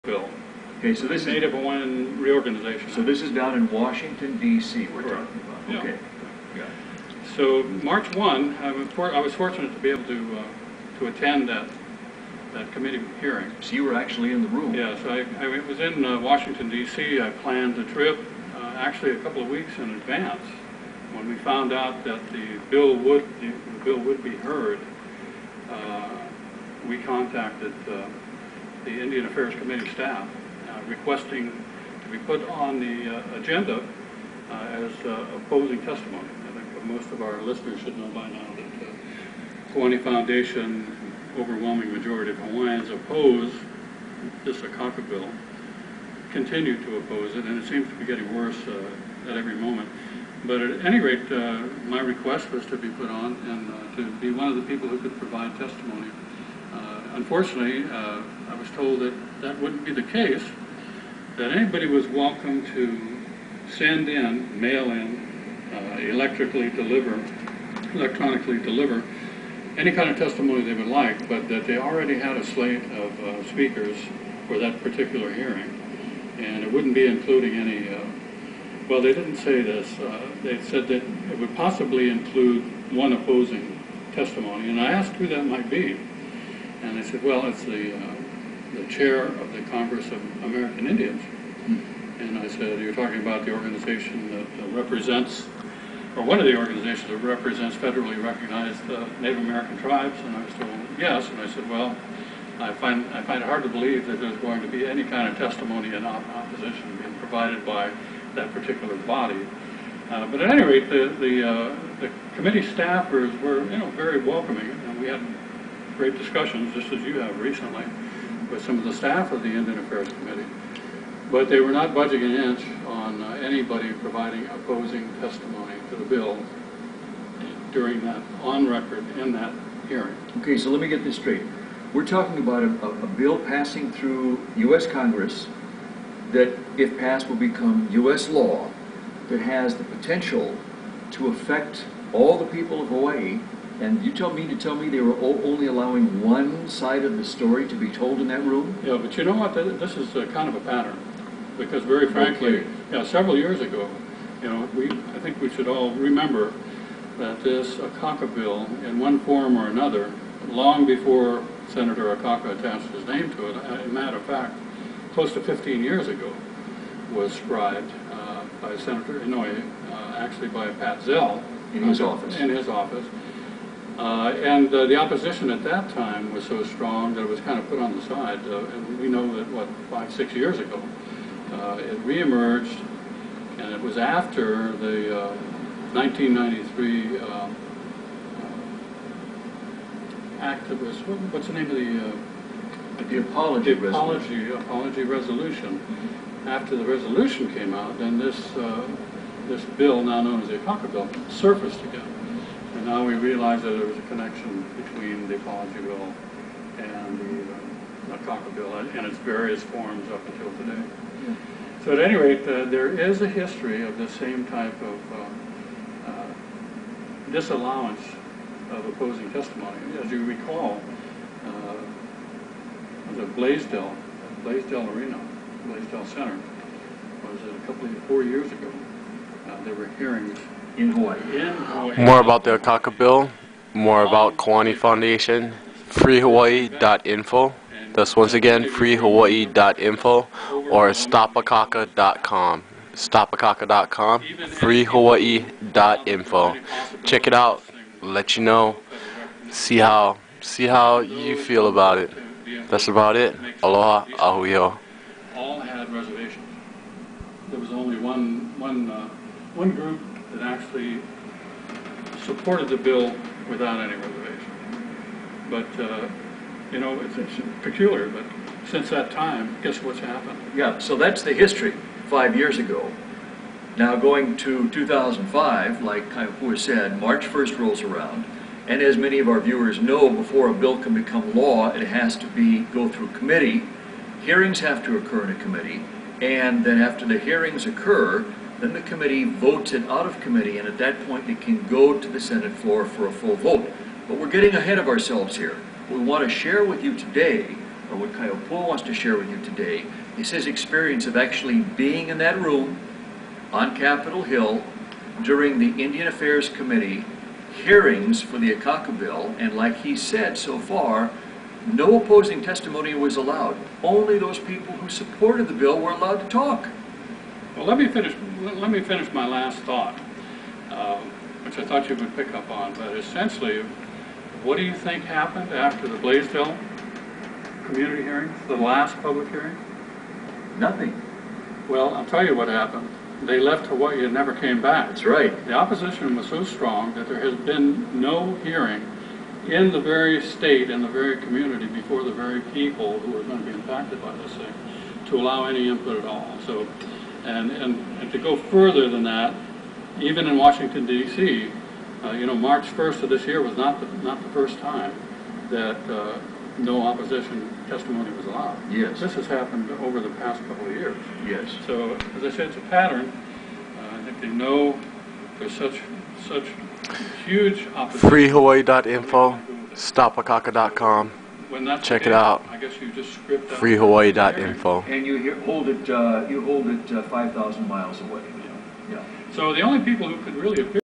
bill. Okay, so this is Native Hawaiian Reorganization. So this is down in Washington, D.C. we're Correct. talking about. Yeah. Okay. Yeah. So March 1, I was fortunate to be able to attend that committee hearing. So you were actually in the room. Yes, I was in Washington, D.C. I planned the trip actually a couple of weeks in advance. When we found out that the bill would be heard, we contacted the Indian Affairs Committee staff requesting to be put on the agenda as opposing testimony. I think most of our listeners should know by now that the Kiwane Foundation, overwhelming majority of Hawaiians oppose this Akaka bill, continue to oppose it, and it seems to be getting worse at every moment. But at any rate, my request was to be put on and to be one of the people who could provide testimony. Unfortunately, I was told that that wouldn't be the case, that anybody was welcome to send in, mail in, electronically deliver any kind of testimony they would like, but that they already had a slate of speakers for that particular hearing, and it wouldn't be including any, well, they didn't say this, they said that it would possibly include one opposing testimony, and I asked who that might be, and they said, well, it's the chair of the Congress of American Indians. And I said, you're talking about the organization that represents, or one of the organizations that represents federally recognized Native American tribes? And I was told yes, and I said, well, I find it hard to believe that there's going to be any kind of testimony in opposition being provided by that particular body. But at any rate, the committee staffers were, very welcoming, and we had great discussions, just as you have recently, with some of the staff of the Indian Affairs Committee. But they were not budging an inch on anybody providing opposing testimony to the bill during that, on record, in that hearing. Okay, so let me get this straight. We're talking about a bill passing through U.S. Congress that, if passed, will become U.S. law, that has the potential to affect all the people of Hawaii. And you tell me they were only allowing one side of the story to be told in that room? Yeah, but you know what? This is kind of a pattern. Because very frankly, several years ago, I think we should all remember that this Akaka bill, in one form or another, long before Senator Akaka attached his name to it, as a matter of fact, close to 15 years ago, was scribed by Senator Inouye, actually by Pat Zell. In his office. In his office. And the opposition at that time was so strong that it was kind of put on the side. And we know that, 5-6 years ago, it reemerged, and it was after the 1993 act that was, what's the name of the apology resolution. Apology resolution. After the resolution came out, then this bill, now known as the Akaka bill, surfaced again. And now we realize that there was a connection between the apology bill and the Akaka bill in its various forms up until today. Yeah. So at any rate, there is a history of the same type of disallowance of opposing testimony. As you recall, the Blaisdell Arena, Blaisdell Center, was it a couple of 4 years ago? There were hearings in Hawaii. More about the Akaka bill, more about Kiwane Foundation, FreeHawaii.info. That's once again FreeHawaii.info or StopAkaka.com. StopAkaka.com, FreeHawaii.info. Check it out. Let you know. See how you feel about it. That's about it. Aloha, ahuio. All had reservations. There was only one group that actually supported the bill without any reservation. But, it's peculiar, but since that time, guess what's happened? Yeah, so that's the history 5 years ago. Now going to 2005, like Kaipua said, March 1st rolls around, and as many of our viewers know, before a bill can become law, it has to go through committee. Hearings have to occur in a committee, and then after the hearings occur, then the committee votes it out of committee, and at that point it can go to the Senate floor for a full vote. But we're getting ahead of ourselves here. What we want to share with you today or what kind of Paul wants to share with you today, is his experience of actually being in that room on Capitol Hill during the Indian Affairs Committee hearings for the Akaka bill, and like he said so far, no opposing testimony was allowed. Only those people who supported the bill were allowed to talk. Well, let me finish my last thought, which I thought you would pick up on. But essentially, what do you think happened after the Blaisdell community hearings, the last public hearing? Nothing. Well, I'll tell you what happened. They left Hawaii and never came back. That's right. The opposition was so strong that there has been no hearing in the very state and the very community before the very people who are going to be impacted by this thing to allow any input at all. So, and to go further than that, even in Washington D.C., March 1st of this year was not the first time that no opposition testimony was allowed. Yes. This has happened over the past couple of years. Yes. So, as I said, it's a pattern. I think they know there's such huge opposition. FreeHawaii.info, StopAkaka.com. When that's Check the it case, out. I guess you just script out. FreeHawaii.info. And you hold it 5,000 miles away. Yeah. Yeah. So the only people who could really appear